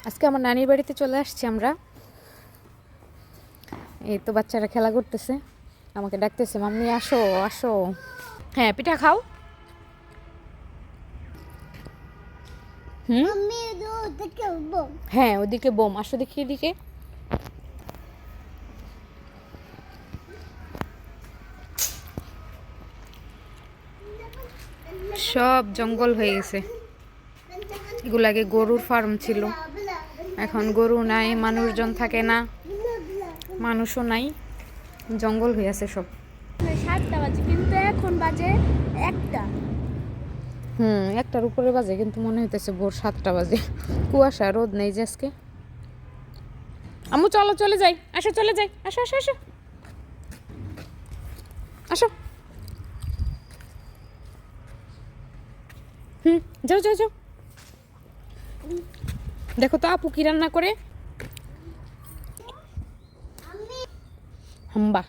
আজকে আমার নানির বাড়িতে চলে আসছি আমরা। এই তো বাচ্চারা খেলা করতেছে, আমাকে ডাকতেছে, মাম্মি আসো আসো। হ্যাঁ, পিঠা খাও। হ্যাঁ, ওদিকে বোম, আসো দেখি এদিকে। সব জঙ্গল হয়ে গেছে। এগুলো আগে গরুর ফার্ম ছিল, এখন গরু নাই, মানুষজন থাকে না, মানুষও নাই, জঙ্গল হয়ে আছে সব। 7টা বাজে কিন্তু এখন বাজে 1টা। একটার উপরে বাজে, কিন্তু মনে হইতেছে ভোর 7টা বাজে। কুয়াশা, রোদ নেই যে আজকে। আম্মু চলো চলে যাই, আসো চলে যাই, আসো আসো আসো আসো। যাও যাও যাও। দেখো তো আপু কি রান্না করে। হাম্বা।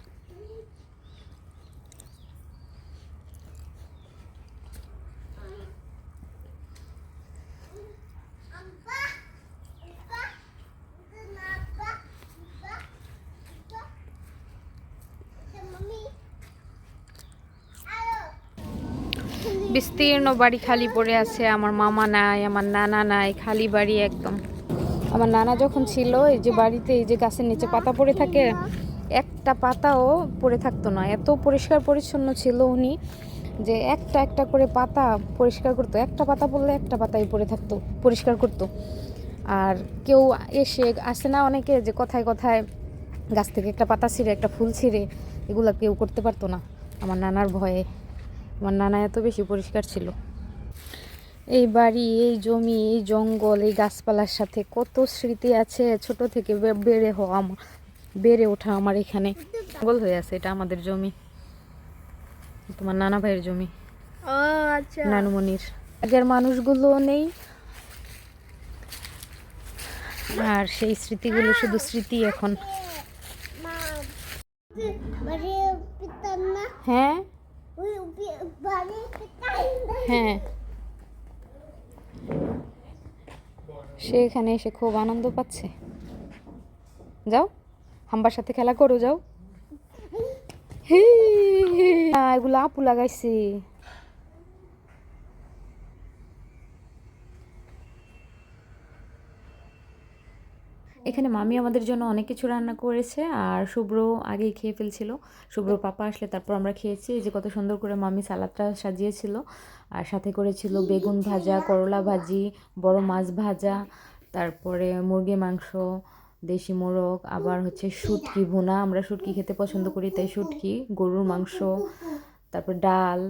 বিস্তীর্ণ বাড়ি খালি পড়ে আছে, আমার মামা নাই, আমার নানা নাই, খালি বাড়ি একদম। আমার নানা যখন ছিল, এই যে বাড়িতে এই যে গাছের নিচে পাতা পড়ে থাকে, একটা পাতাও পড়ে থাকতো না, এত পরিষ্কার পরিচ্ছন্ন ছিল উনি, যে একটা একটা করে পাতা পরিষ্কার করতো, একটা পাতা পড়লে একটা পাতাই পড়ে থাকতো, পরিষ্কার করতো। আর কেউ এসে আসে না অনেকে, যে কথায় কথায় গাছ থেকে একটা পাতা ছিঁড়ে একটা ফুল ছিঁড়ে, এগুলো কেউ করতে পারতো না আমার নানার ভয়ে। আমার নানা এত বেশি পরিষ্কার ছিল। এই বাড়ি, এই জমি, এই জঙ্গল, এই গাছপালার সাথে কত স্মৃতি আছে ছোট থেকে বেড়ে ওঠা আমার এখানে। জঙ্গল হয়ে আছে, এটা আমাদের জমি, তোমার নানা ভাইয়ের জমি, ও আচ্ছা। নানুমনির। আগের মানুষগুলো নেই, আর সেই স্মৃতিগুলো শুধু স্মৃতি এখন। হ্যাঁ হ্যাঁ, সে এখানে এসে খুব আনন্দ পাচ্ছে। যাও, হাম্বার সাথে খেলা করো, যাও। এগুলো আপু লাগাইছি। এখানে মামি আমাদের জন্য অনেক কিছু রান্না করেছে, আর শুভ্র আগেই খেয়ে ফেলছিল। শুভ্র পাপা আসলে তারপর আমরা খেয়েছি। এই যে কত সুন্দর করে মামি সালাদটা সাজিয়েছিল, আর সাথে করেছিল বেগুন ভাজা, করলা ভাজি, বড় মাছ ভাজা, তারপরে মুরগি মাংস, দেশি মোরগ, আবার হচ্ছে শুটকি ভুনা, আমরা শুটকি খেতে পছন্দ করি তাই শুটকি, গরুর মাংস, তারপর ডাল,